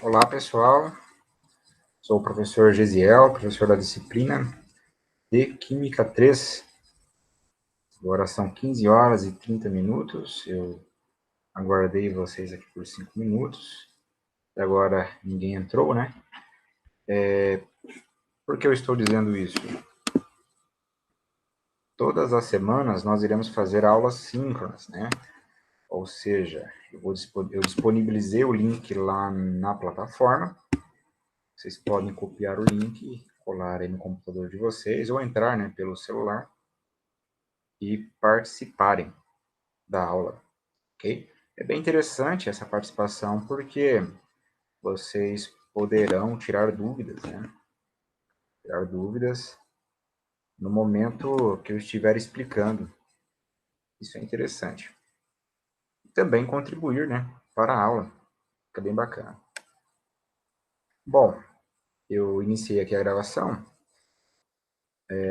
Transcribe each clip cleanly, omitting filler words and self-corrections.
Olá, pessoal. Sou o professor Gesiel, professor da disciplina de Química 3. Agora são 15 horas e 30 minutos. Eu aguardei vocês aqui por 5 minutos. E agora ninguém entrou, né? Por que eu estou dizendo isso? Todas as semanas nós iremos fazer aulas síncronas, né? Ou seja, eu disponibilizei o link lá na plataforma. Vocês podem copiar o link, colar aí no computador de vocês ou entrar, né, pelo celular e participarem da aula, ok? É bem interessante essa participação porque vocês poderão tirar dúvidas, né? Tirar dúvidas no momento que eu estiver explicando. Isso é interessante. Também contribuir, né, para a aula. Fica bem bacana. Bom, eu iniciei aqui a gravação.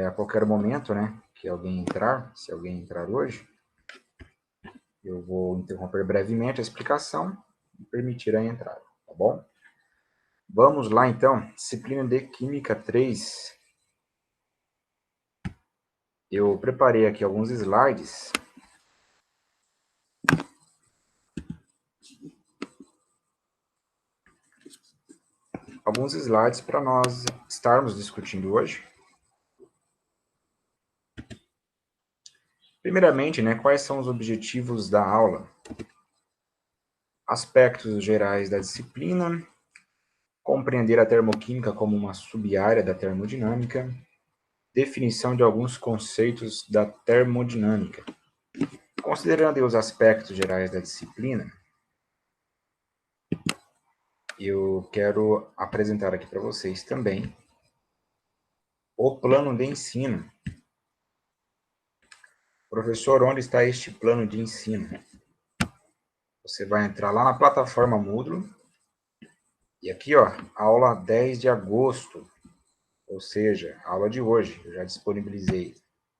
A qualquer momento, né, que alguém entrar, se alguém entrar hoje, eu vou interromper brevemente a explicação e permitir a entrada, tá bom? Vamos lá, então. Disciplina de Química 3. Eu preparei aqui alguns slides. Alguns slides para nós estarmos discutindo hoje. Primeiramente, né, quais são os objetivos da aula? Aspectos gerais da disciplina, compreender a termoquímica como uma sub-área da termodinâmica, definição de alguns conceitos da termodinâmica. Considerando os aspectos gerais da disciplina, eu quero apresentar aqui para vocês também o plano de ensino. Professor, onde está este plano de ensino? Você vai entrar lá na plataforma Moodle, e aqui, ó, aula 10 de agosto, ou seja, a aula de hoje, eu já disponibilizei,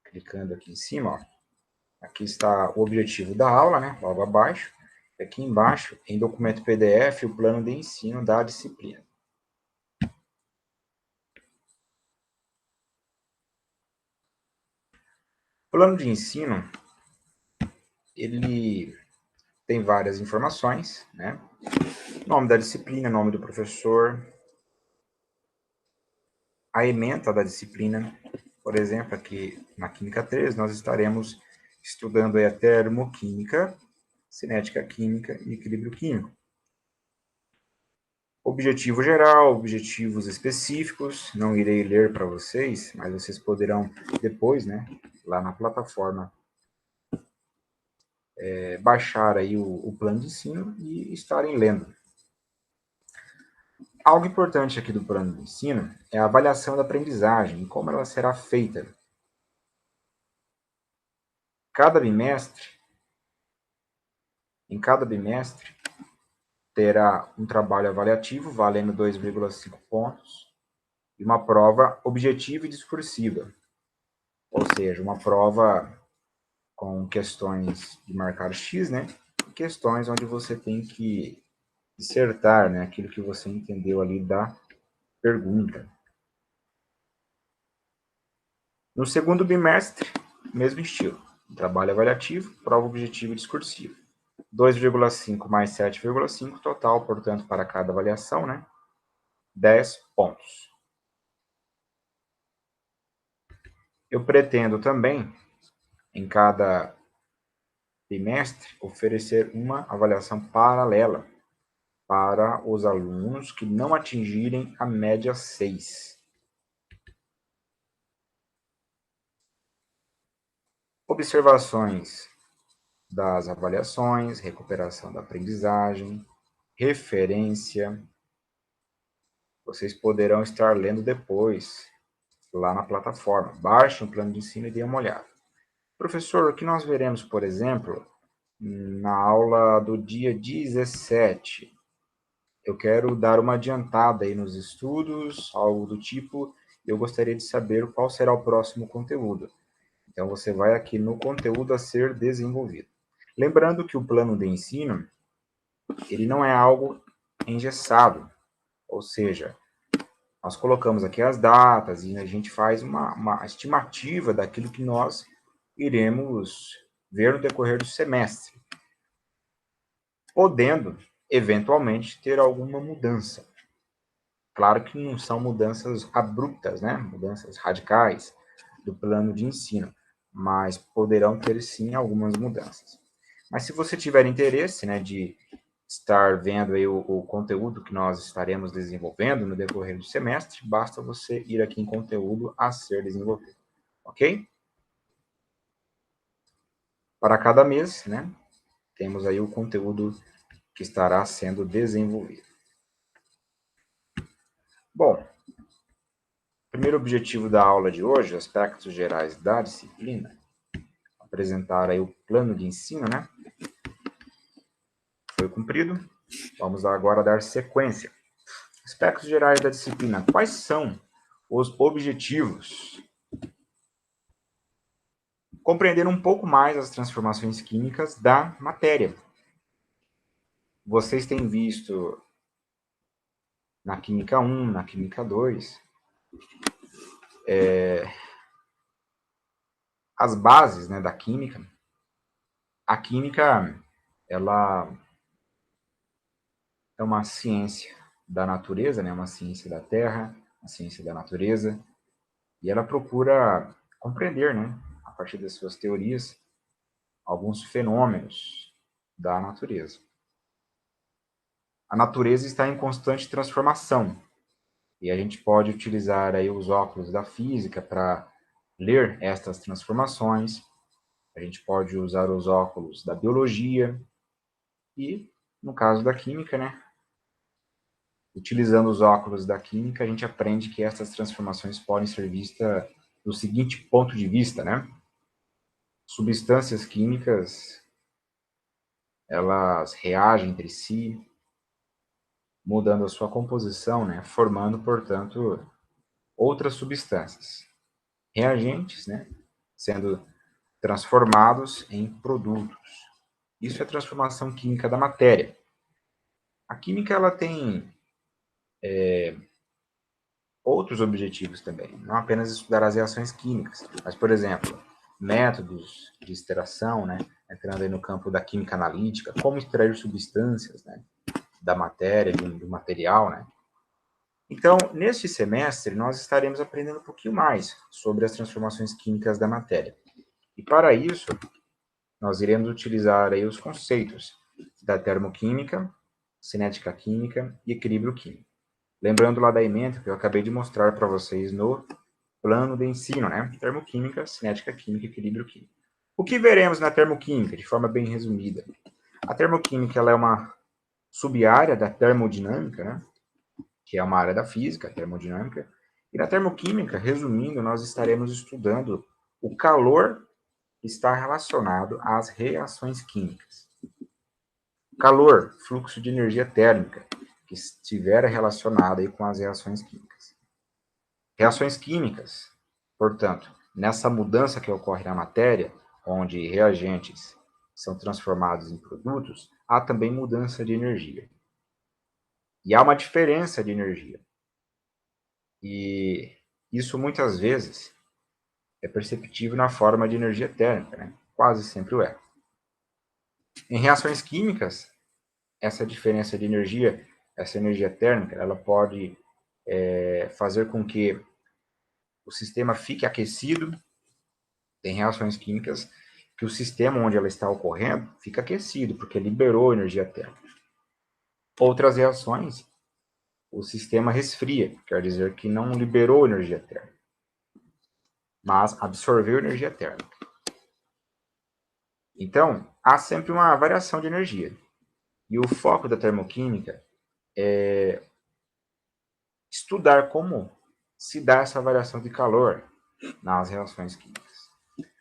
clicando aqui em cima, ó. Aqui está o objetivo da aula, né, logo abaixo, e aqui embaixo, em documento PDF, o plano de ensino da disciplina. O plano de ensino, ele tem várias informações, né, nome da disciplina, nome do professor, a ementa da disciplina. Por exemplo, aqui na Química 3, nós estaremos estudando a termoquímica, cinética química e equilíbrio químico. Objetivo geral, objetivos específicos, não irei ler para vocês, mas vocês poderão depois, né, lá na plataforma, baixar aí o plano de ensino e estarem lendo. Algo importante aqui do plano de ensino é a avaliação da aprendizagem e como ela será feita. Em cada bimestre, terá um trabalho avaliativo valendo 2,5 pontos e uma prova objetiva e discursiva, ou seja, uma prova com questões de marcar X, né? E questões onde você tem que dissertar, né, aquilo que você entendeu ali da pergunta. No segundo bimestre, mesmo estilo. Trabalho avaliativo, prova objetiva e discursiva. 2,5 mais 7,5, total, portanto, para cada avaliação, né? 10 pontos. Eu pretendo também, em cada bimestre, oferecer uma avaliação paralela para os alunos que não atingirem a média 6. Observações das avaliações, recuperação da aprendizagem, referência. Vocês poderão estar lendo depois, lá na plataforma. Baixem o plano de ensino e deem uma olhada. Professor, o que nós veremos, por exemplo, na aula do dia 17? Eu quero dar uma adiantada aí nos estudos, algo do tipo, eu gostaria de saber qual será o próximo conteúdo. Então, você vai aqui no conteúdo a ser desenvolvido. Lembrando que o plano de ensino, ele não é algo engessado, ou seja, nós colocamos aqui as datas e a gente faz uma estimativa daquilo que nós iremos ver no decorrer do semestre, podendo, eventualmente, ter alguma mudança. Claro que não são mudanças abruptas, né? Mudanças radicais do plano de ensino, mas poderão ter, sim, algumas mudanças. Mas se você tiver interesse, né, de estar vendo aí o conteúdo que nós estaremos desenvolvendo no decorrer do semestre, basta você ir aqui em conteúdo a ser desenvolvido, ok? Para cada mês, né, temos aí o conteúdo que estará sendo desenvolvido. Bom, o primeiro objetivo da aula de hoje, aspectos gerais da disciplina, apresentar aí o plano de ensino, né? Foi cumprido. Vamos agora dar sequência. Aspectos gerais da disciplina. Quais são os objetivos? Compreender um pouco mais as transformações químicas da matéria. Vocês têm visto na Química 1, na Química 2, as bases, né, da química. A química, ela é uma ciência da natureza, né, uma ciência da Terra, uma ciência da natureza, e ela procura compreender, né, a partir das suas teorias, alguns fenômenos da natureza. A natureza está em constante transformação, e a gente pode utilizar aí os óculos da física para ler estas transformações. A gente pode usar os óculos da biologia e, no caso da química, né, utilizando os óculos da química, a gente aprende que essas transformações podem ser vistas do seguinte ponto de vista, né? Substâncias químicas, elas reagem entre si, mudando a sua composição, né? Formando, portanto, outras substâncias. Reagentes, né? Sendo transformados em produtos. Isso é a transformação química da matéria. A química, ela tem outros objetivos também, não apenas estudar as reações químicas, mas, por exemplo, métodos de extração, né, entrando aí no campo da química analítica, como extrair substâncias, né, da matéria, do material, né. Então, neste semestre, nós estaremos aprendendo um pouquinho mais sobre as transformações químicas da matéria. E para isso, nós iremos utilizar aí os conceitos da termoquímica, cinética química e equilíbrio químico. Lembrando lá da ementa que eu acabei de mostrar para vocês no plano de ensino, né? Termoquímica, cinética química e equilíbrio químico. O que veremos na termoquímica, de forma bem resumida? A termoquímica, ela é uma sub-área da termodinâmica, né? Que é uma área da física, a termodinâmica. E na termoquímica, resumindo, nós estaremos estudando o calor que está relacionado às reações químicas. Calor, fluxo de energia térmica, que estiver relacionado aí com as reações químicas. Reações químicas, portanto, nessa mudança que ocorre na matéria, onde reagentes são transformados em produtos, há também mudança de energia. E há uma diferença de energia. E isso muitas vezes é perceptível na forma de energia térmica, né? Quase sempre o é. Em reações químicas, essa diferença de energia, essa energia térmica, ela pode fazer com que o sistema fique aquecido. Tem reações químicas que o sistema onde ela está ocorrendo fica aquecido, porque liberou energia térmica. Outras reações, o sistema resfria, quer dizer que não liberou energia térmica, mas absorveu energia térmica. Então, há sempre uma variação de energia. E o foco da termoquímica é estudar como se dá essa variação de calor nas reações químicas.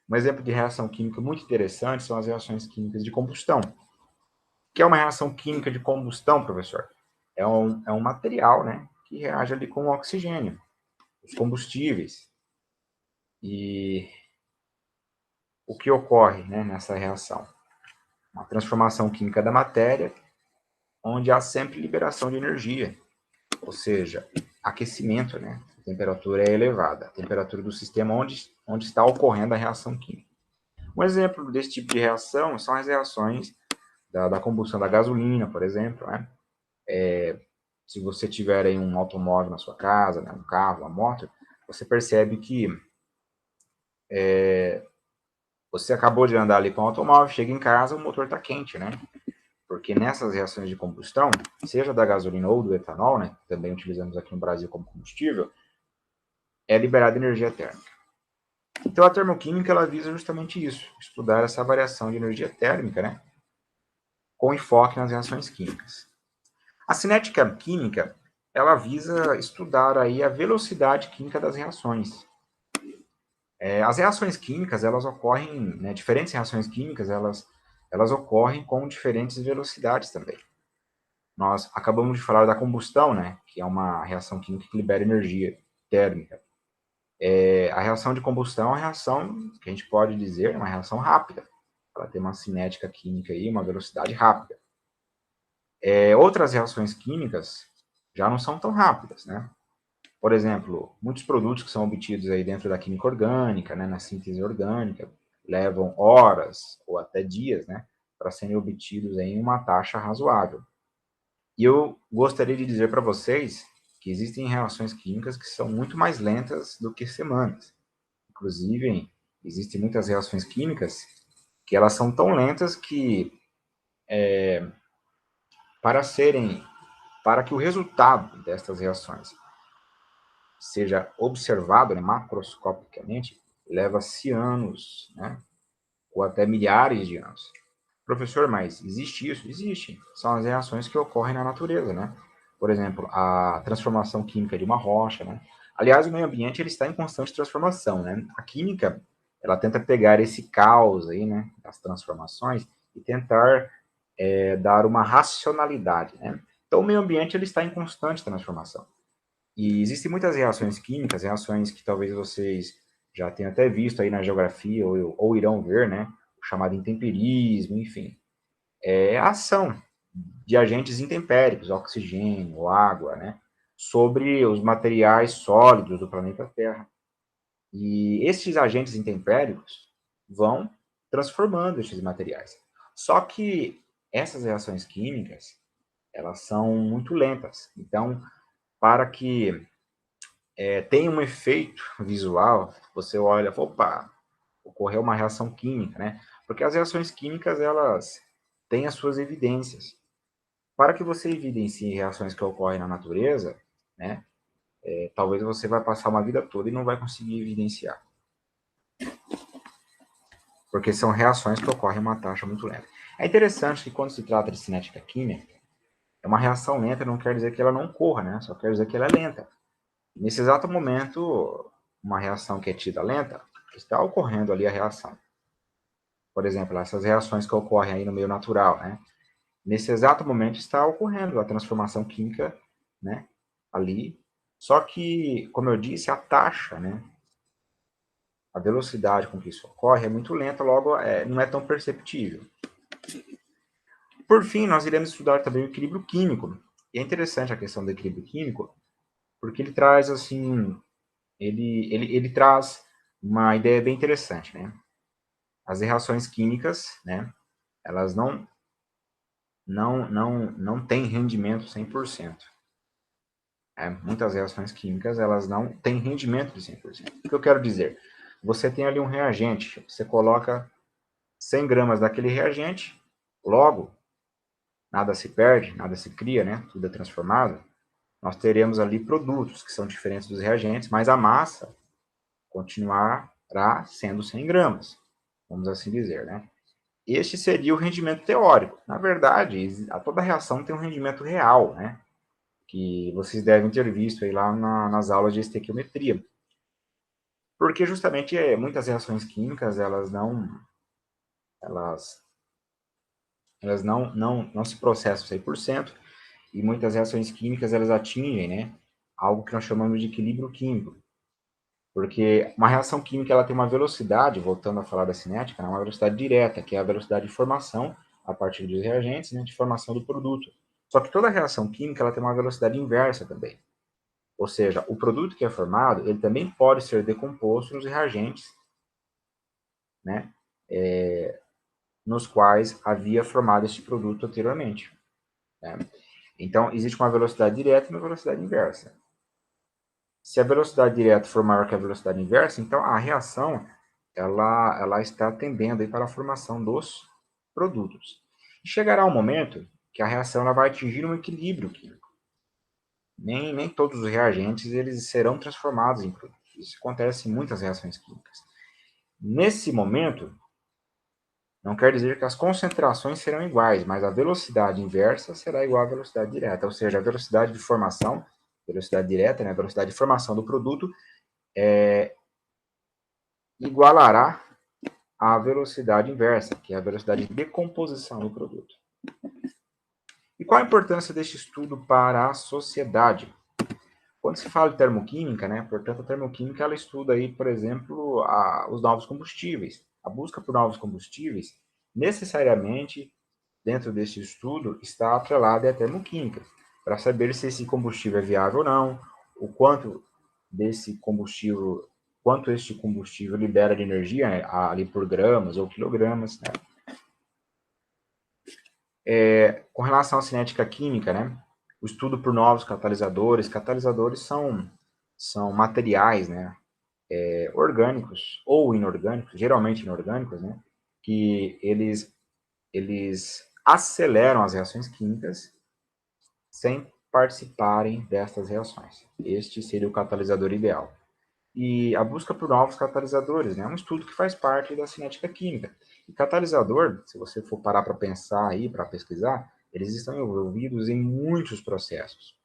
Um exemplo de reação química muito interessante são as reações químicas de combustão. O que é uma reação química de combustão, professor? É um material, né, que reage ali com o oxigênio, os combustíveis. E o que ocorre, né, nessa reação? Uma transformação química da matéria onde há sempre liberação de energia, ou seja, aquecimento, né? A temperatura é elevada, a temperatura do sistema onde está ocorrendo a reação química. Um exemplo desse tipo de reação são as reações da combustão da gasolina, por exemplo, né? Se você tiver aí um automóvel na sua casa, né, um carro, uma moto, você percebe que você acabou de andar ali com o automóvel, chega em casa, o motor está quente, né? Porque nessas reações de combustão, seja da gasolina ou do etanol, né, que também utilizamos aqui no Brasil como combustível, é liberada energia térmica. Então a termoquímica ela visa justamente isso, estudar essa variação de energia térmica, né, com enfoque nas reações químicas. A cinética química ela visa estudar aí a velocidade química das reações. As reações químicas elas ocorrem, né, diferentes reações químicas elas ocorrem com diferentes velocidades também. Nós acabamos de falar da combustão, né, que é uma reação química que libera energia térmica. A reação de combustão é uma reação que a gente pode dizer uma reação rápida. Ela tem uma cinética química aí, uma velocidade rápida. Outras reações químicas já não são tão rápidas, né? Por exemplo, muitos produtos que são obtidos aí dentro da química orgânica, né, na síntese orgânica, levam horas ou até dias, né, para serem obtidos em uma taxa razoável. E eu gostaria de dizer para vocês que existem reações químicas que são muito mais lentas do que semanas. Inclusive, existem muitas reações químicas que elas são tão lentas que para que o resultado destas reações seja observado, né, macroscopicamente, leva-se anos, né, ou até milhares de anos. Professor, mas existe isso? Existe. São as reações que ocorrem na natureza, né? Por exemplo, a transformação química de uma rocha, né? Aliás, o meio ambiente ele está em constante transformação, né? A química, ela tenta pegar esse caos aí, né, das transformações e tentar dar uma racionalidade, né? Então, o meio ambiente ele está em constante transformação. E existem muitas reações químicas, reações que talvez vocês já tenham até visto aí na geografia ou irão ver, né? O chamado intemperismo, enfim. É a ação de agentes intempéricos, oxigênio, água, né? Sobre os materiais sólidos do planeta Terra. E esses agentes intempéricos vão transformando esses materiais. Só que essas reações químicas, elas são muito lentas. Então, para que tem um efeito visual, você olha, opa, ocorreu uma reação química, né? Porque as reações químicas, elas têm as suas evidências. Para que você evidencie reações que ocorrem na natureza, né? Talvez você vai passar uma vida toda e não vai conseguir evidenciar. Porque são reações que ocorrem em uma taxa muito lenta. É interessante que quando se trata de cinética química, é uma reação lenta não quer dizer que ela não corra, né? Só quer dizer que ela é lenta. Nesse exato momento, uma reação que é tida lenta, está ocorrendo ali a reação. Por exemplo, essas reações que ocorrem aí no meio natural, né? Nesse exato momento está ocorrendo a transformação química, né? Ali. Só que, como eu disse, a taxa, né? A velocidade com que isso ocorre é muito lenta, logo não é tão perceptível. Por fim, nós iremos estudar também o equilíbrio químico. E é interessante a questão do equilíbrio químico, porque ele traz, assim, ele traz uma ideia bem interessante, né? As reações químicas, né? Elas não têm rendimento 100%. Muitas reações químicas, elas não têm rendimento de 100%. O que eu quero dizer? Você tem ali um reagente, você coloca 100 gramas daquele reagente, logo, nada se perde, nada se cria, né? Tudo é transformado. Nós teremos ali produtos que são diferentes dos reagentes, mas a massa continuará sendo 100 gramas, vamos assim dizer, né? Este seria o rendimento teórico. Na verdade, toda reação tem um rendimento real, né? Que vocês devem ter visto aí lá nas aulas de estequiometria. Porque justamente muitas reações químicas, elas, elas não se processam 100%, e muitas reações químicas, elas atingem, né, algo que nós chamamos de equilíbrio químico. Porque uma reação química, ela tem uma velocidade, voltando a falar da cinética, uma velocidade direta, que é a velocidade de formação, a partir dos reagentes, né, de formação do produto. Só que toda reação química ela tem uma velocidade inversa também. Ou seja, o produto que é formado, ele também pode ser decomposto nos reagentes, né, nos quais havia formado esse produto anteriormente. Né? Então, existe uma velocidade direta e uma velocidade inversa. Se a velocidade direta for maior que a velocidade inversa, então a reação ela está tendendo aí para a formação dos produtos. E chegará um momento que a reação ela vai atingir um equilíbrio químico. Nem todos os reagentes eles serão transformados em produtos. Isso acontece em muitas reações químicas. Nesse momento, não quer dizer que as concentrações serão iguais, mas a velocidade inversa será igual à velocidade direta, ou seja, a velocidade de formação, velocidade direta, né, a velocidade de formação do produto, igualará à velocidade inversa, que é a velocidade de decomposição do produto. E qual a importância deste estudo para a sociedade? Quando se fala de termoquímica, né, portanto, a termoquímica ela estuda aí, por exemplo, os novos combustíveis. A busca por novos combustíveis, necessariamente, dentro deste estudo, está atrelada à termoquímica, para saber se esse combustível é viável ou não, o quanto desse combustível, quanto este combustível libera de energia, né, ali por gramas ou quilogramas, né? Com relação à cinética química, né, o estudo por novos catalisadores, catalisadores são materiais, né, orgânicos ou inorgânicos, geralmente inorgânicos, né, que eles aceleram as reações químicas sem participarem destas reações. Este seria o catalisador ideal. E a busca por novos catalisadores, né, é um estudo que faz parte da cinética química. E catalisador, se você for parar para pensar aí, para pesquisar, eles estão envolvidos em muitos processos.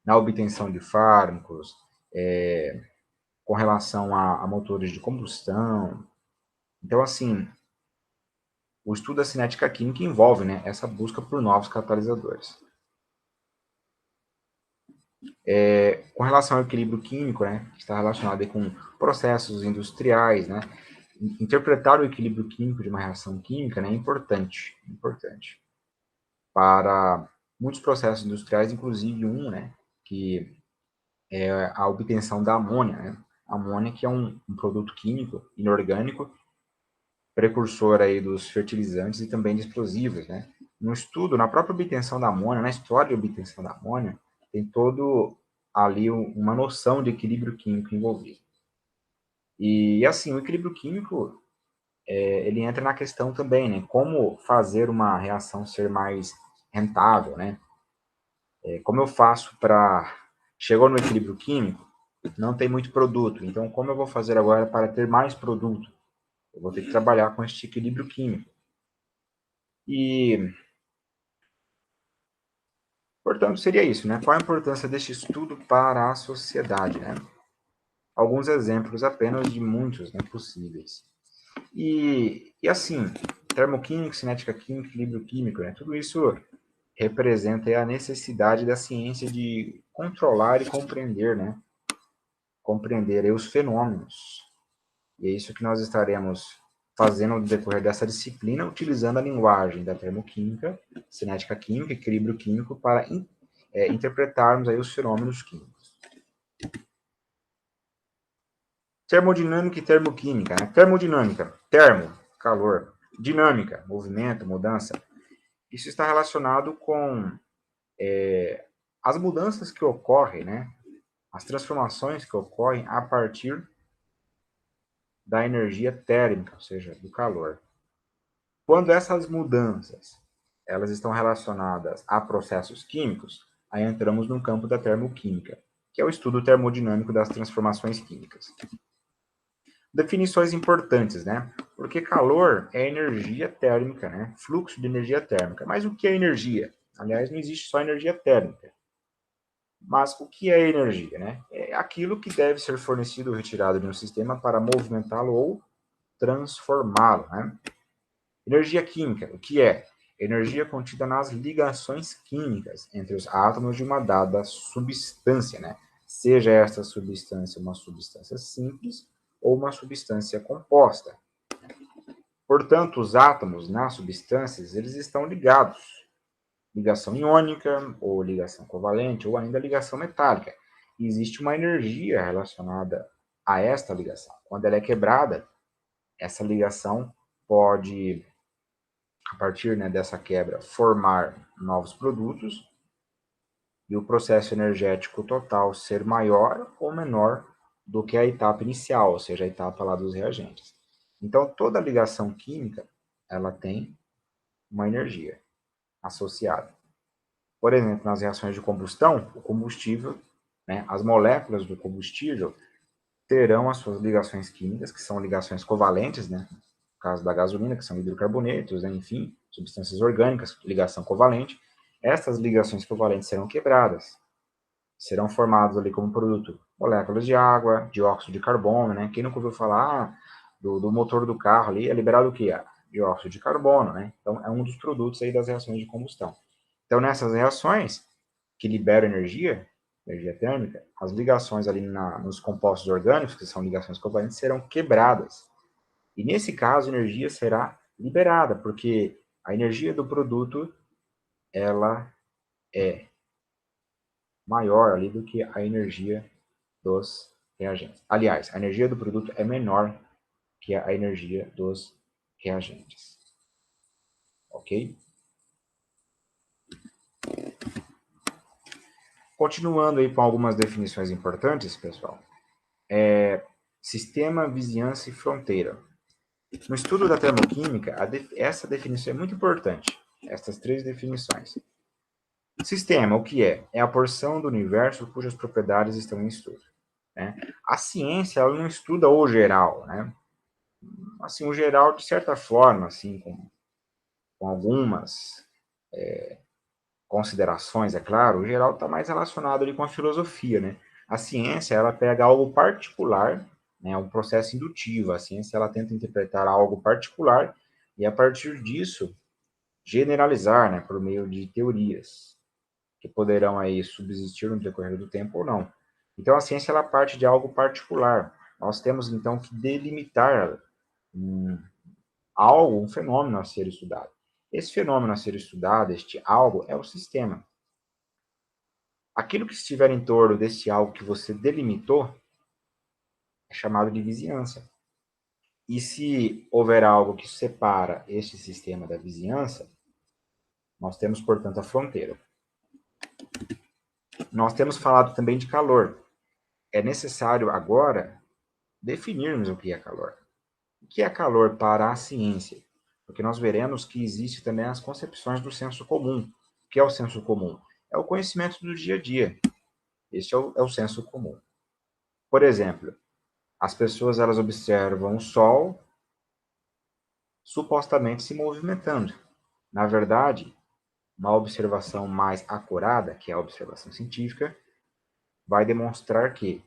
Na obtenção de fármacos, com relação a motores de combustão. Então, assim, o estudo da cinética química envolve, né, essa busca por novos catalisadores. Com relação ao equilíbrio químico, né, que está relacionado com processos industriais, né, interpretar o equilíbrio químico de uma reação química, né, é importante para muitos processos industriais, inclusive um, né, que é a obtenção da amônia, né, a amônia que é um produto químico inorgânico precursor aí dos fertilizantes e também de explosivos, né? No estudo, na própria obtenção da amônia, na história de obtenção da amônia, tem todo ali uma noção de equilíbrio químico envolvido. E assim, o equilíbrio químico, ele entra na questão também, né? Como fazer uma reação ser mais rentável, né? Como eu faço para... Chegou no equilíbrio químico, não tem muito produto, então como eu vou fazer agora para ter mais produto? Eu vou ter que trabalhar com este equilíbrio químico. E portanto, seria isso, né? Qual a importância deste estudo para a sociedade, né? Alguns exemplos apenas de muitos, né, possíveis. E assim, termoquímica, cinética química, equilíbrio químico, né? Tudo isso representa a necessidade da ciência de controlar e compreender, né? Compreender aí os fenômenos. E é isso que nós estaremos fazendo no decorrer dessa disciplina, utilizando a linguagem da termoquímica, cinética química, equilíbrio químico, para interpretarmos aí os fenômenos químicos. Termodinâmica e termoquímica. Né? Termodinâmica, termo, calor. Dinâmica, movimento, mudança. Isso está relacionado com as mudanças que ocorrem, né? As transformações que ocorrem a partir da energia térmica, ou seja, do calor. Quando essas mudanças elas estão relacionadas a processos químicos, aí entramos no campo da termoquímica, que é o estudo termodinâmico das transformações químicas. Definições importantes, né? Porque calor é energia térmica, né? Fluxo de energia térmica. Mas o que é energia? Aliás, não existe só energia térmica. Mas o que é energia, né? É aquilo que deve ser fornecido ou retirado de um sistema para movimentá-lo ou transformá-lo, né? Energia química, o que é? Energia contida nas ligações químicas entre os átomos de uma dada substância, né? Seja esta substância uma substância simples ou uma substância composta. Portanto, os átomos nas substâncias, eles estão ligados. ligação iônica, ou ligação covalente, ou ainda ligação metálica. E existe uma energia relacionada a esta ligação. Quando ela é quebrada, essa ligação pode, a partir, né, dessa quebra, formar novos produtos e o processo energético total ser maior ou menor do que a etapa inicial, ou seja, a etapa lá dos reagentes. Então, toda ligação química, ela tem uma energia associada. Por exemplo, nas reações de combustão, o combustível, né, as moléculas do combustível terão as suas ligações químicas, que são ligações covalentes, né? No caso da gasolina, que são hidrocarbonetos, né? Enfim, substâncias orgânicas, ligação covalente. Essas ligações covalentes serão quebradas, serão formadas ali como produto moléculas de água, dióxido de carbono, né? Quem nunca ouviu falar do motor do carro ali, é liberado o quê? Dióxido de carbono, né? Então, é um dos produtos aí das reações de combustão. Então, nessas reações que liberam energia térmica, as ligações ali nos compostos orgânicos, que são ligações covalentes, serão quebradas. E nesse caso, a energia será liberada, porque a energia do produto, ela é maior ali do que a energia dos reagentes. Aliás, a energia do produto é menor que a energia dos reagentes. Ok? Continuando aí com algumas definições importantes, pessoal. Sistema, vizinhança e fronteira. No estudo da termoquímica, essa definição é muito importante. Essas três definições. Sistema, o que é? É a porção do universo cujas propriedades estão em estudo. Né? A ciência, ela não estuda o geral, né? Assim, o geral, de certa forma, assim, com algumas considerações, é claro, o geral está mais relacionado ali com a filosofia, né? A ciência, ela pega algo particular, né, um processo indutivo. A ciência, ela tenta interpretar algo particular e, a partir disso, generalizar, né, por meio de teorias que poderão aí subsistir no decorrer do tempo ou não. Então, a ciência, ela parte de algo particular. Nós temos, então, que delimitar algo, um fenômeno a ser estudado. Esse fenômeno a ser estudado, este algo, é o sistema. Aquilo que estiver em torno desse algo que você delimitou é chamado de vizinhança. E se houver algo que separa este sistema da vizinhança, nós temos, portanto, a fronteira. Nós temos falado também de calor. É necessário agora definirmos o que é calor. O que é calor para a ciência? Porque nós veremos que existe também as concepções do senso comum. O que é o senso comum? É o conhecimento do dia a dia. Este é o senso comum. Por exemplo, as pessoas, elas observam o Sol supostamente se movimentando. Na verdade, uma observação mais acurada, que é a observação científica, vai demonstrar que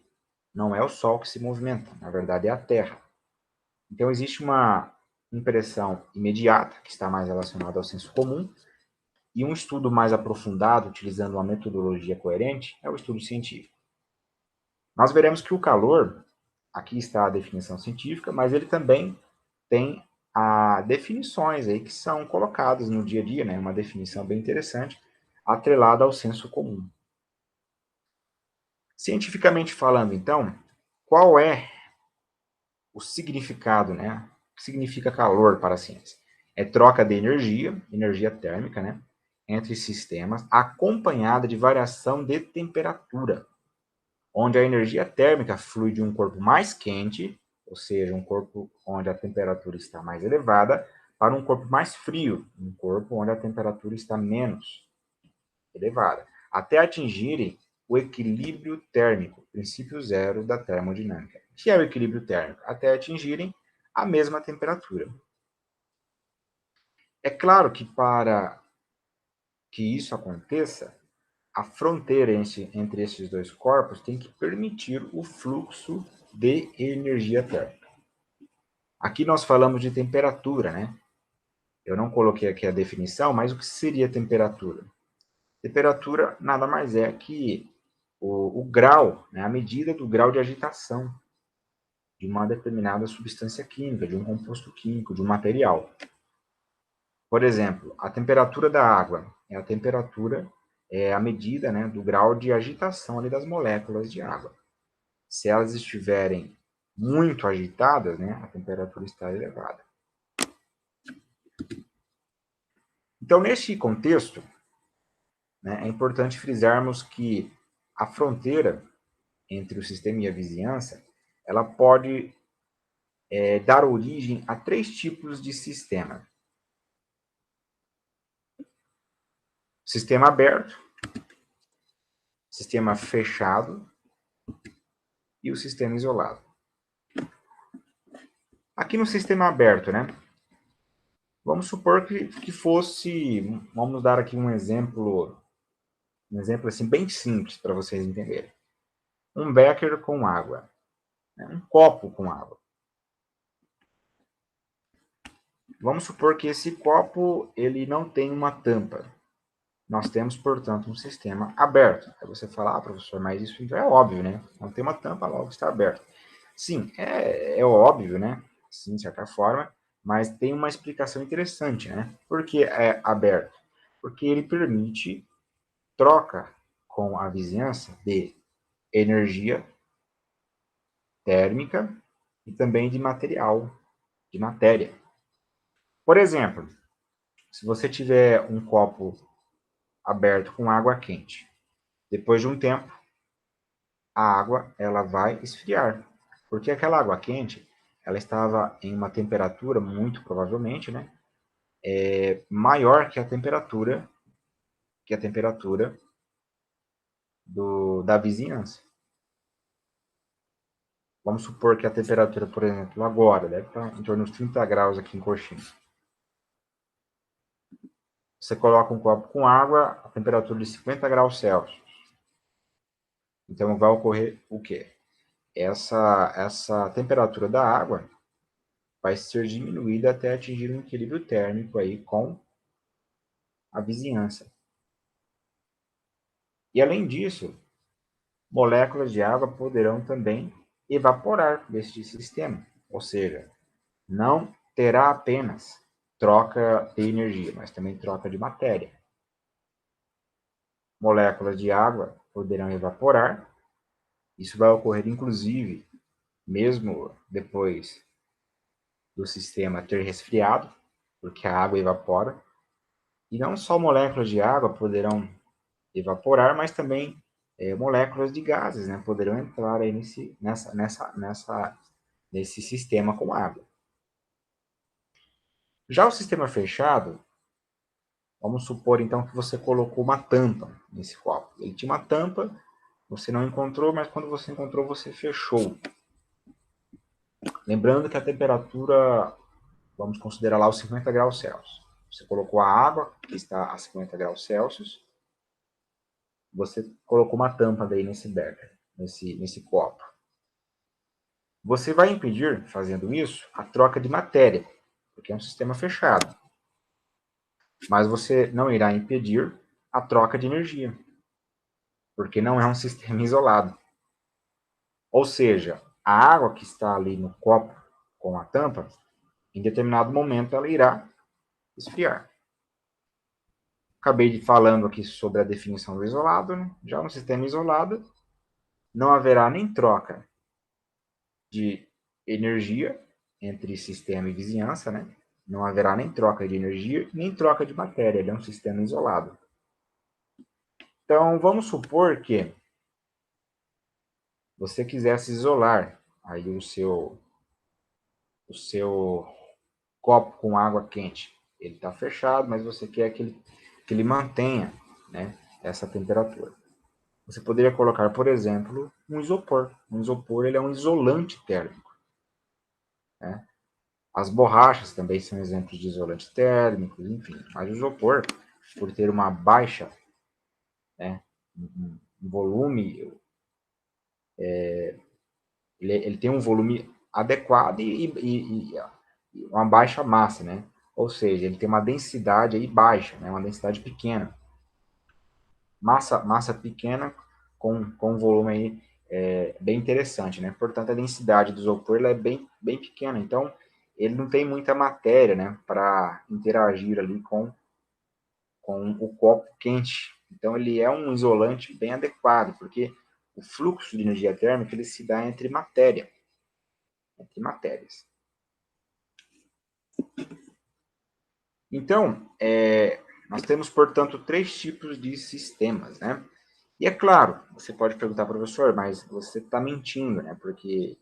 não é o Sol que se movimenta, na verdade é a Terra. Então existe uma impressão imediata, que está mais relacionada ao senso comum, e um estudo mais aprofundado, utilizando uma metodologia coerente, é o estudo científico. Nós veremos que o calor, aqui está a definição científica, mas ele também tem definições aí que são colocadas no dia a dia, né? Uma definição bem interessante, atrelada ao senso comum. Cientificamente falando, então, qual é o significado, né? O que significa calor para a ciência? É troca de energia, energia térmica, né? Entre sistemas, acompanhada de variação de temperatura, onde a energia térmica flui de um corpo mais quente, ou seja, um corpo onde a temperatura está mais elevada, para um corpo mais frio, um corpo onde a temperatura está menos elevada, até atingirem o equilíbrio térmico, princípio zero da termodinâmica. O que é o equilíbrio térmico? Até atingirem a mesma temperatura. É claro que para que isso aconteça, a fronteira entre esses dois corpos tem que permitir o fluxo de energia térmica. Aqui nós falamos de temperatura, né? Eu não coloquei aqui a definição, mas o que seria temperatura? Temperatura nada mais é que o grau, né? A medida do grau de agitação de uma determinada substância química, de um composto químico, de um material. Por exemplo, a temperatura da água é a temperatura, é a medida, né, do grau de agitação ali das moléculas de água. Se elas estiverem muito agitadas, né, a temperatura está elevada. Então, neste contexto, né, é importante frisarmos que a fronteira entre o sistema e a vizinhança, ela pode dar origem a três tipos de sistema. Sistema aberto, sistema fechado e o sistema isolado. Aqui no sistema aberto, né? Vamos supor que fosse, vamos dar aqui um exemplo assim bem simples para vocês entenderem. Um becker com água, né? Um copo com água. Vamos supor que esse copo ele não tem uma tampa. Nós temos, portanto, um sistema aberto. Aí você fala, professor, mas isso é óbvio, né? Não tem uma tampa, logo está aberto. Sim, é óbvio, né? Sim, de certa forma, mas tem uma explicação interessante, né? Por que é aberto? Porque ele permite troca com a vizinhança de energia térmica e também de material, de matéria. Por exemplo, se você tiver um copo aberto com água quente, depois de um tempo, a água ela vai esfriar, porque aquela água quente ela estava em uma temperatura muito provavelmente, né, maior que a temperatura da vizinhança. Vamos supor que a temperatura, por exemplo, agora deve estar em torno dos 30 graus aqui em Coxim. Você coloca um copo com água a temperatura de 50 graus Celsius. Então vai ocorrer o quê? Essa temperatura da água vai ser diminuída até atingir um equilíbrio térmico aí com a vizinhança. E além disso, moléculas de água poderão também evaporar deste sistema, ou seja, não terá apenas troca de energia, mas também troca de matéria. Moléculas de água poderão evaporar, isso vai ocorrer inclusive mesmo depois do sistema ter resfriado, porque a água evapora, e não só moléculas de água poderão evaporar, mas também moléculas de gases, né, poderão entrar aí nesse sistema com água. Já o sistema fechado, vamos supor então que você colocou uma tampa nesse copo. Ele tinha uma tampa, você não encontrou, mas quando você encontrou, você fechou. Lembrando que a temperatura, vamos considerar lá os 50 graus Celsius. Você colocou a água, que está a 50 graus Celsius, você colocou uma tampa daí nesse becker, nesse copo. Você vai impedir, fazendo isso, a troca de matéria, porque é um sistema fechado. Mas você não irá impedir a troca de energia, porque não é um sistema isolado. Ou seja, a água que está ali no copo com a tampa, em determinado momento ela irá esfriar. Acabei falando aqui sobre a definição do isolado, né? Já no sistema isolado, não haverá nem troca de energia entre sistema e vizinhança, né? Não haverá nem troca de energia, nem troca de matéria, ele é um sistema isolado. Então, vamos supor que você quisesse isolar aí o seu copo com água quente. Ele está fechado, mas você quer que ele mantenha, né, essa temperatura. Você poderia colocar, por exemplo, um isopor. Um isopor ele é um isolante térmico. Né? As borrachas também são exemplos de isolantes térmicos, enfim. Mas o isopor, por ter uma baixa, né, um volume, ele tem um volume adequado e uma baixa massa, né? Ou seja, ele tem uma densidade aí baixa, né? Uma densidade pequena. Massa pequena com volume aí bem interessante, né? Portanto, a densidade do isopor ela é bem pequena. Então, ele não tem muita matéria, né, para interagir ali com o copo quente. Então, ele é um isolante bem adequado, porque o fluxo de energia térmica ele se dá entre matéria, entre matérias. Então, nós temos, portanto, três tipos de sistemas, né? E é claro, você pode perguntar, professor, mas você está mentindo, né? Porque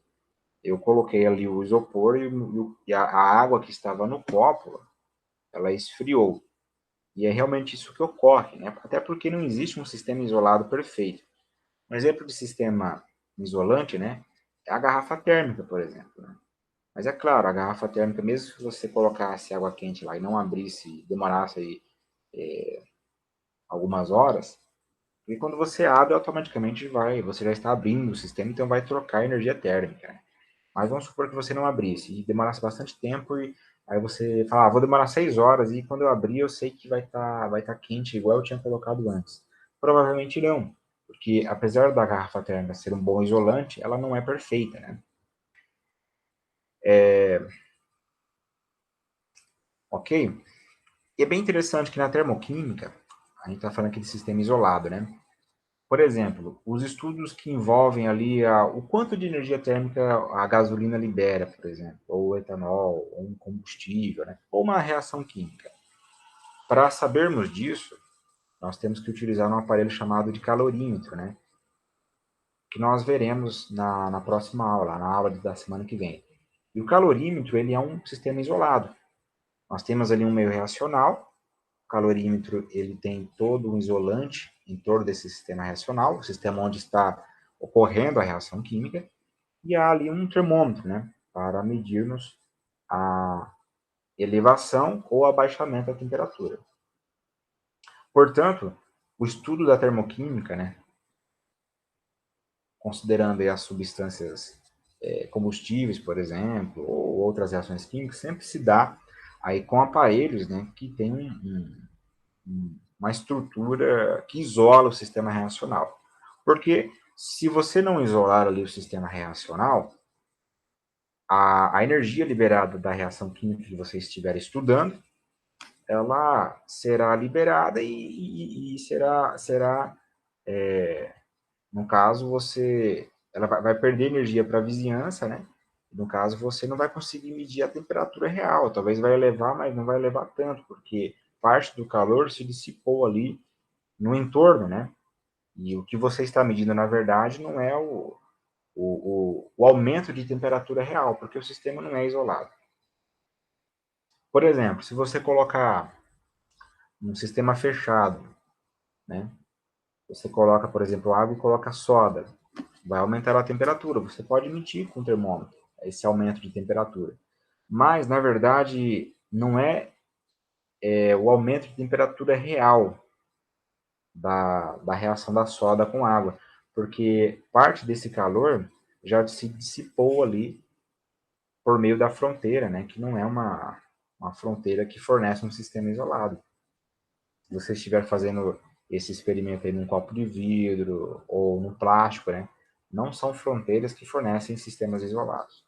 eu coloquei ali o isopor e a água que estava no copo, ela esfriou. E é realmente isso que ocorre, né? Até porque não existe um sistema isolado perfeito. Um exemplo de sistema isolante, né? É a garrafa térmica, por exemplo. Né? Mas é claro, a garrafa térmica, mesmo se você colocasse água quente lá e não abrisse, demorasse aí, algumas horas, e quando você abre, automaticamente você já está abrindo o sistema, então vai trocar energia térmica. Né? Mas vamos supor que você não abrisse e demorasse bastante tempo e aí você fala, vou demorar 6 horas e quando eu abrir eu sei que vai tá quente igual eu tinha colocado antes. Provavelmente não, porque apesar da garrafa térmica ser um bom isolante, ela não é perfeita, né? Ok? E é bem interessante que na termoquímica, a gente está falando aqui de sistema isolado, né? Por exemplo, os estudos que envolvem ali o quanto de energia térmica a gasolina libera, por exemplo, ou o etanol, ou um combustível, né? Ou uma reação química. Para sabermos disso, nós temos que utilizar um aparelho chamado de calorímetro, né? Que nós veremos na próxima aula, na aula da semana que vem. E o calorímetro, ele é um sistema isolado. Nós temos ali um meio reacional, o calorímetro ele tem todo um isolante em torno desse sistema reacional, o sistema onde está ocorrendo a reação química, e há ali um termômetro, né, para medirmos a elevação ou abaixamento da temperatura. Portanto, o estudo da termoquímica, né, considerando as substâncias combustíveis, por exemplo, ou outras reações químicas, sempre se dá aí com aparelhos, né, que têm uma estrutura que isola o sistema reacional. Porque se você não isolar ali o sistema reacional, a energia liberada da reação química que você estiver estudando, ela será liberada e será no caso, ela vai perder energia para a vizinhança, né? No caso, você não vai conseguir medir a temperatura real. Talvez vai elevar, mas não vai elevar tanto, porque parte do calor se dissipou ali no entorno, né? E o que você está medindo, na verdade, não é o aumento de temperatura real, porque o sistema não é isolado. Por exemplo, se você colocar um sistema fechado, né? Você coloca, por exemplo, água e coloca soda, vai aumentar a temperatura. Você pode medir com o termômetro esse aumento de temperatura. Mas, na verdade, não é o aumento de temperatura real da reação da soda com água, porque parte desse calor já se dissipou ali por meio da fronteira, né, que não é uma fronteira que fornece um sistema isolado. Se você estiver fazendo esse experimento aí num copo de vidro ou no plástico, né, não são fronteiras que fornecem sistemas isolados.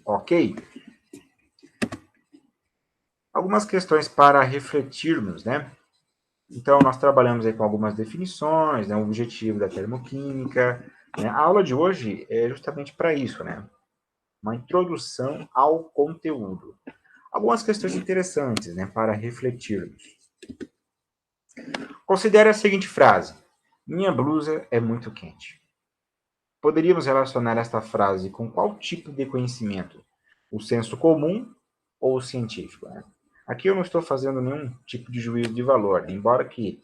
Ok? Algumas questões para refletirmos, né? Então, nós trabalhamos aí com algumas definições, né, o objetivo da termoquímica. Né? A aula de hoje é justamente para isso, né? Uma introdução ao conteúdo. Algumas questões interessantes, né, para refletirmos. Considere a seguinte frase: minha blusa é muito quente. Poderíamos relacionar esta frase com qual tipo de conhecimento? O senso comum ou o científico? Né? Aqui eu não estou fazendo nenhum tipo de juízo de valor, né? Embora que,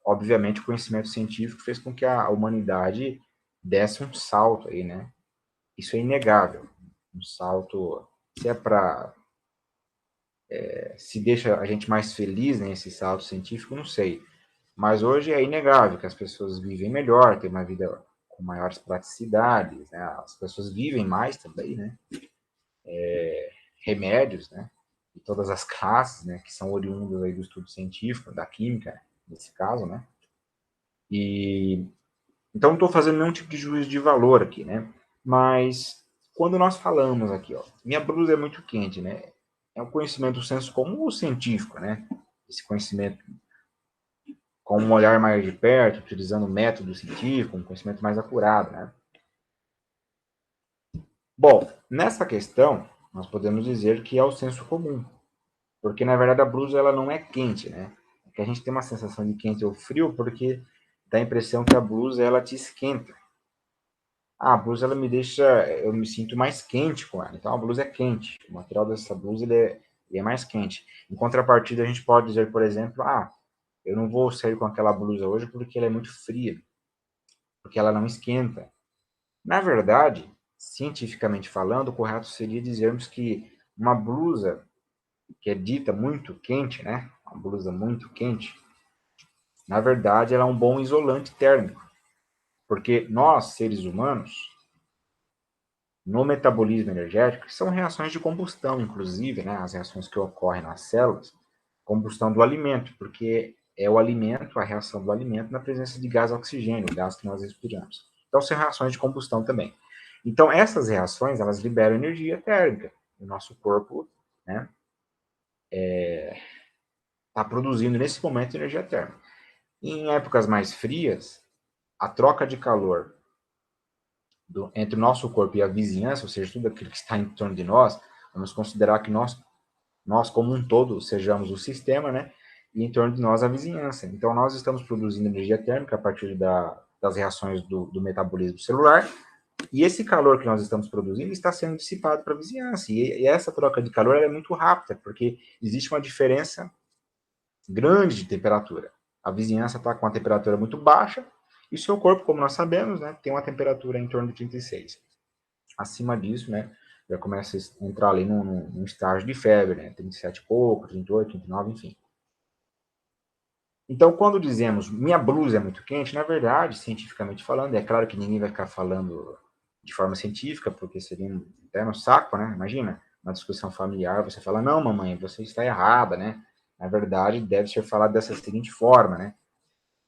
obviamente, o conhecimento científico fez com que a humanidade desse um salto aí, né? Isso é inegável. Um salto, se é para se deixa a gente mais feliz nesse salto científico, não sei. Mas hoje é inegável que as pessoas vivem melhor, têm uma vida com maiores praticidades, né? As pessoas vivem mais também, né? Remédios, né? De todas as classes, né? Que são oriundos aí do estudo científico, da química, nesse caso, né? E então não estou fazendo nenhum tipo de juízo de valor aqui, né? Mas quando nós falamos aqui, ó, minha blusa é muito quente, né? É um conhecimento do senso comum ou científico, né? Esse conhecimento com um olhar mais de perto, utilizando um método científico, um conhecimento mais acurado, né? Bom, nessa questão, nós podemos dizer que é o senso comum, porque na verdade a blusa ela não é quente, né? É que a gente tem uma sensação de quente ou frio porque dá a impressão que a blusa ela te esquenta. Ah, a blusa ela me deixa, eu me sinto mais quente com ela. Então a blusa é quente. O material dessa blusa ele é mais quente. Em contrapartida, a gente pode dizer, por exemplo, eu não vou sair com aquela blusa hoje porque ela é muito fria, porque ela não esquenta. Na verdade, cientificamente falando, o correto seria dizermos que uma blusa que é dita muito quente, né? Uma blusa muito quente, na verdade, ela é um bom isolante térmico, porque nós, seres humanos, no metabolismo energético, que são reações de combustão, inclusive, né, as reações que ocorrem nas células, combustão do alimento, porque é o alimento, a reação do alimento na presença de gás oxigênio, o gás que nós respiramos. Então, são reações de combustão também. Então, essas reações, elas liberam energia térmica. O nosso corpo, né, está produzindo, nesse momento, energia térmica. E em épocas mais frias, a troca de calor entre o nosso corpo e a vizinhança, ou seja, tudo aquilo que está em torno de nós, vamos considerar que nós como um todo, sejamos o sistema, né? E em torno de nós a vizinhança. Então, nós estamos produzindo energia térmica a partir das reações do metabolismo celular, e esse calor que nós estamos produzindo está sendo dissipado para a vizinhança. E essa troca de calor é muito rápida, porque existe uma diferença grande de temperatura. A vizinhança está com a temperatura muito baixa, e o seu corpo, como nós sabemos, né, tem uma temperatura em torno de 36. Acima disso, né, já começa a entrar ali num estágio de febre, né, 37 e pouco, 38, 39, enfim. Então, quando dizemos minha blusa é muito quente, na verdade, cientificamente falando, é claro que ninguém vai ficar falando de forma científica, porque seria até no saco, né? Imagina, uma discussão familiar, você fala, não, mamãe, você está errada, né? Na verdade, deve ser falado dessa seguinte forma, né?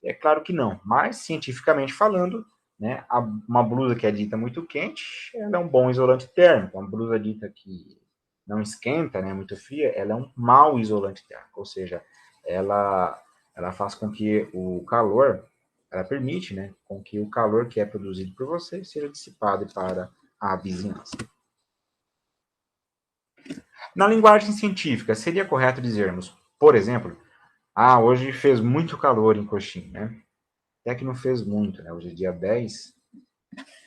É claro que não, mas cientificamente falando, né, uma blusa que é dita muito quente, ela é um bom isolante térmico. Uma blusa dita que não esquenta, né, muito fria, ela é um mau isolante térmico, ou seja, ela, ela faz com que o calor, ela permite, né, com que o calor que é produzido por você seja dissipado para a vizinhança. Na linguagem científica, seria correto dizermos, por exemplo, hoje fez muito calor em Coxim, né? Até que não fez muito, né? Hoje é dia 10,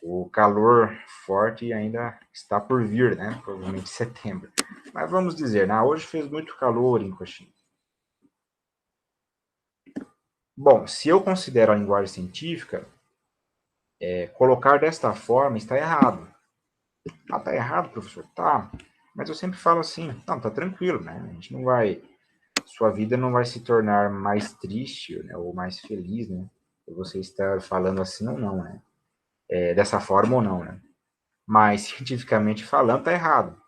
o calor forte ainda está por vir, né? Provavelmente em setembro. Mas vamos dizer, né? Hoje fez muito calor em Coxim. Bom, se eu considero a linguagem científica, colocar desta forma está errado. Tá errado, professor? Tá. Mas eu sempre falo assim, não, tá tranquilo, né? A gente não vai, sua vida não vai se tornar mais triste, né? Ou mais feliz, né? Por você estar falando assim ou não, né? Dessa forma ou não, né? Mas, cientificamente falando, está errado.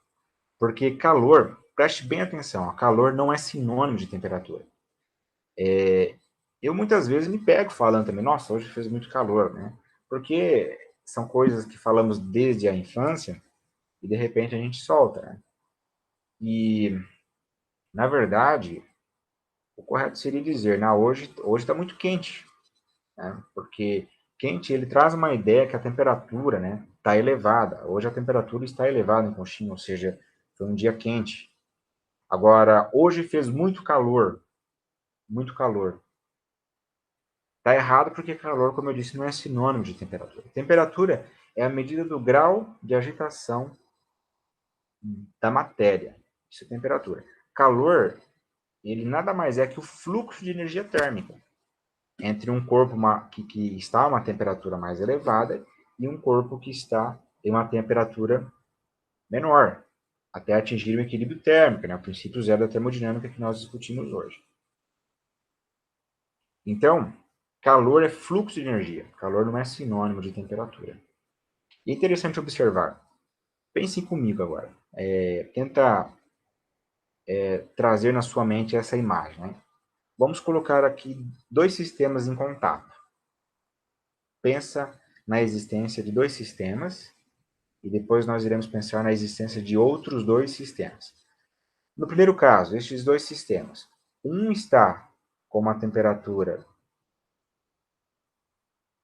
Porque calor, preste bem atenção, calor não é sinônimo de temperatura. Eu muitas vezes me pego falando também, nossa, hoje fez muito calor, né? Porque são coisas que falamos desde a infância e de repente a gente solta, né? E, na verdade, o correto seria dizer, hoje está muito quente, né? Porque quente, ele traz uma ideia que a temperatura, né, está elevada. Hoje a temperatura está elevada em Conchinha, ou seja, foi um dia quente. Agora, hoje fez muito calor, muito calor. Está errado porque calor, como eu disse, não é sinônimo de temperatura. Temperatura é a medida do grau de agitação da matéria. Isso é temperatura. Calor, ele nada mais é que o fluxo de energia térmica entre um corpo que está a uma temperatura mais elevada e um corpo que está em uma temperatura menor, até atingir o equilíbrio térmico, né? O princípio zero da termodinâmica que nós discutimos hoje. Então, calor é fluxo de energia. Calor não é sinônimo de temperatura. E é interessante observar. Pensem comigo agora. Tenta trazer na sua mente essa imagem. Né? Vamos colocar aqui dois sistemas em contato. Pensa na existência de dois sistemas e depois nós iremos pensar na existência de outros dois sistemas. No primeiro caso, estes dois sistemas, um está com uma temperatura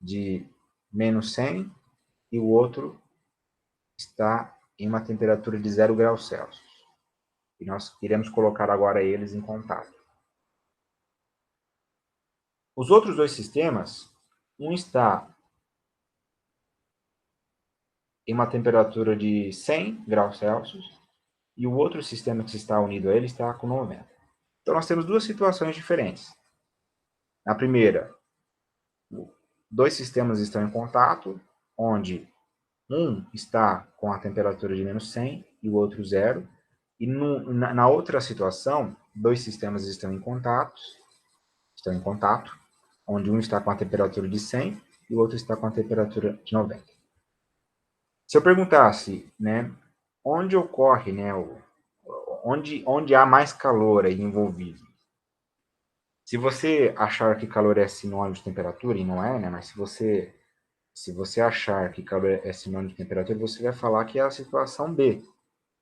de menos 100 e o outro está em uma temperatura de 0 graus Celsius. E nós iremos colocar agora eles em contato. Os outros dois sistemas, um está em uma temperatura de 100 graus Celsius e o outro sistema que está unido a ele está com 90. Então, nós temos duas situações diferentes. Na primeira, dois sistemas estão em contato, onde um está com a temperatura de menos 100 e o outro 0. E na outra situação, dois sistemas estão em contato, onde um está com a temperatura de 100 e o outro está com a temperatura de 90. Se eu perguntasse, né, onde ocorre, né, onde há mais calor aí envolvido? Se você achar que calor é sinônimo de temperatura, e não é, né, mas se você achar que calor é sinônimo de temperatura, você vai falar que é a situação B.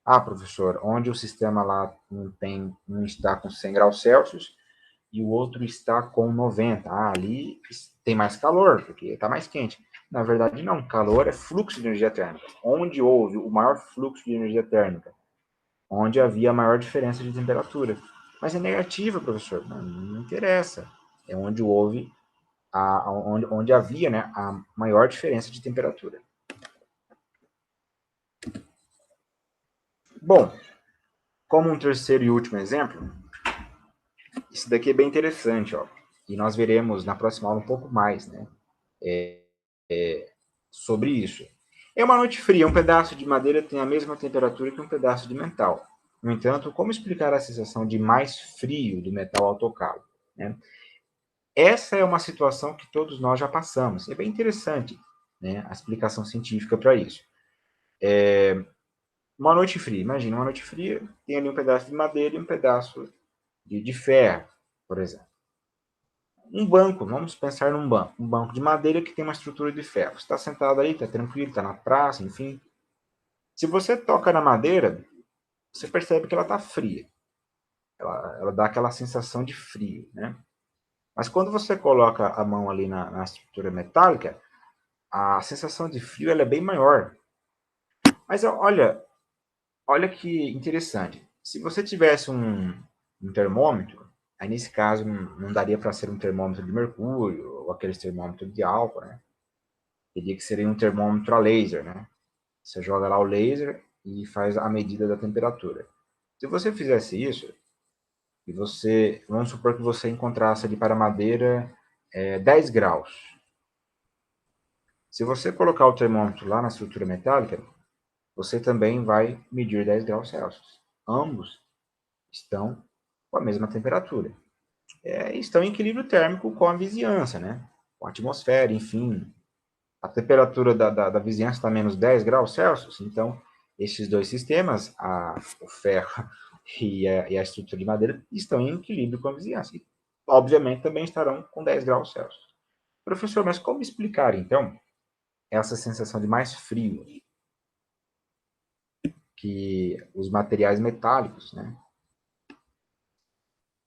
Ah, professor, onde o sistema lá um está com 100 graus Celsius e o outro está com 90. Ah, ali tem mais calor, porque está mais quente. Na verdade, não. Calor é fluxo de energia térmica. Onde houve o maior fluxo de energia térmica? Onde havia a maior diferença de temperatura. Mas é negativa, professor. Não interessa. É onde houve, onde havia, né, a maior diferença de temperatura. Bom, como um terceiro e último exemplo, isso daqui é bem interessante, ó. E nós veremos na próxima aula um pouco mais, né, sobre isso. É uma noite fria, um pedaço de madeira tem a mesma temperatura que um pedaço de metal. No entanto, como explicar a sensação de mais frio do metal ao tocá-lo, né? Essa é uma situação que todos nós já passamos. É bem interessante, né, a explicação científica para isso. Uma noite fria, imagina, uma noite fria, tem ali um pedaço de madeira e um pedaço de ferro, por exemplo. Um banco, vamos pensar num banco. Um banco de madeira que tem uma estrutura de ferro. Você está sentado ali, está tranquilo, está na praça, enfim. Se você toca na madeira, você percebe que ela está fria. Ela dá aquela sensação de frio, né? Mas quando você coloca a mão ali na estrutura metálica, a sensação de frio ela é bem maior. Mas olha que interessante. Se você tivesse um termômetro, aí nesse caso não daria para ser um termômetro de mercúrio ou aqueles termômetros de álcool, né? Teria que ser um termômetro a laser, né? Você joga lá o laser e faz a medida da temperatura. Se você fizesse isso, e você, vamos supor que você encontrasse ali para a madeira 10 graus. Se você colocar o termômetro lá na estrutura metálica, você também vai medir 10 graus Celsius. Ambos estão com a mesma temperatura. Estão em equilíbrio térmico com a vizinhança, né? Com a atmosfera, enfim. A temperatura da vizinhança está a menos 10 graus Celsius, então esses dois sistemas, o ferro e a estrutura de madeira, estão em equilíbrio com a vizinhança. E, obviamente, também estarão com 10 graus Celsius. Professor, mas como explicar, então, essa sensação de mais frio que os materiais metálicos, né,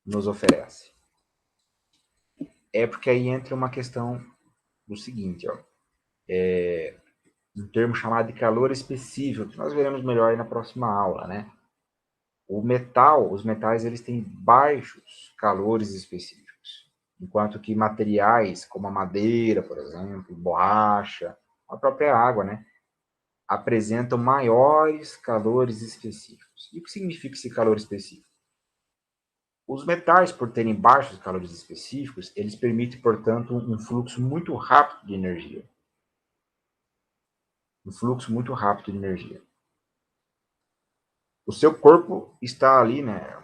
nos oferecem? É porque aí entra uma questão do seguinte, ó, um termo chamado de calor específico, que nós veremos melhor na próxima aula, né? Os metais, eles têm baixos calores específicos, enquanto que materiais como a madeira, por exemplo, borracha, a própria água, né, apresentam maiores calores específicos. E o que significa esse calor específico? Os metais, por terem baixos calores específicos, eles permitem, portanto, um fluxo muito rápido de energia. Um fluxo muito rápido de energia. O seu corpo está ali, né,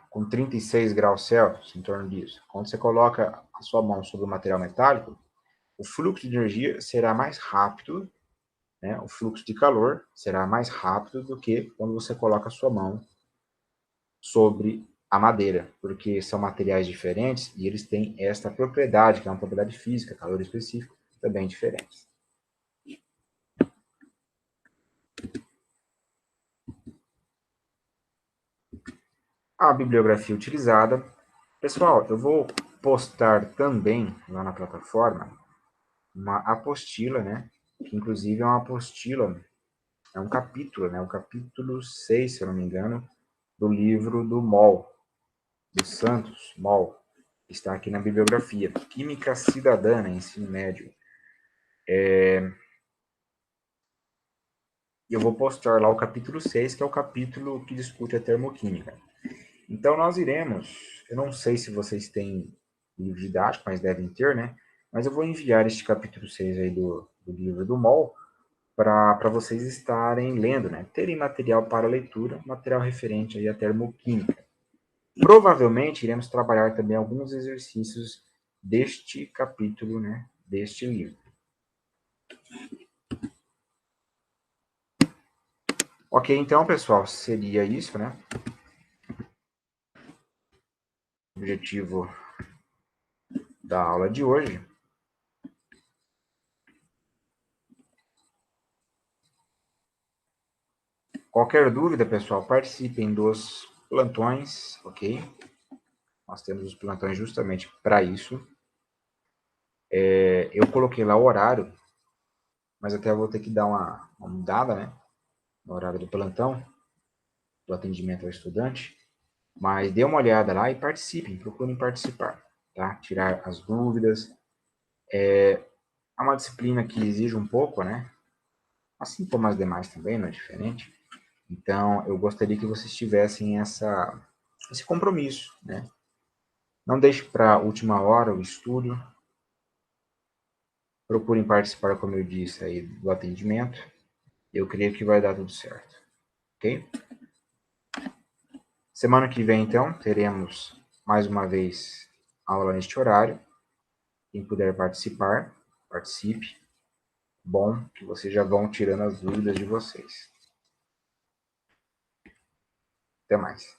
com 36 graus Celsius, em torno disso. Quando você coloca a sua mão sobre o material metálico, o fluxo de energia será mais rápido, né, o fluxo de calor será mais rápido do que quando você coloca a sua mão sobre a madeira, porque são materiais diferentes e eles têm esta propriedade, que é uma propriedade física, calor específico, também diferente. a bibliografia utilizada. Pessoal, eu vou postar também lá na plataforma uma apostila, né? Que inclusive é uma apostila, é um capítulo, né? O capítulo 6, se eu não me engano, do livro do Moll, do Santos Moll, que está aqui na bibliografia. Química Cidadã, ensino médio. E eu vou postar lá o capítulo 6, que é o capítulo que discute a termoquímica. Então, nós iremos, eu não sei se vocês têm livro didático, mas devem ter, né? Mas eu vou enviar este capítulo 6 aí do livro do MOL para vocês estarem lendo, né? Terem material para leitura, material referente aí à termoquímica. Provavelmente iremos trabalhar também alguns exercícios deste capítulo, né? Deste livro. Ok, então, pessoal, seria isso, né? O objetivo da aula de hoje. Qualquer dúvida, pessoal, participem dos plantões, ok? Nós temos os plantões justamente para isso. Eu coloquei lá o horário, mas até vou ter que dar uma mudada, né? No horário do plantão, do atendimento ao estudante. Mas dê uma olhada lá e participem, procurem participar, tá? Tirar as dúvidas. É uma disciplina que exige um pouco, né? Assim como as demais também, não é diferente. Então, eu gostaria que vocês tivessem esse compromisso, né? Não deixe para a última hora o estudo. Procurem participar, como eu disse, aí, do atendimento. Eu creio que vai dar tudo certo. Ok? Semana que vem, então, teremos mais uma vez aula neste horário. Quem puder participar, participe. Bom, que vocês já vão tirando as dúvidas de vocês. Até mais.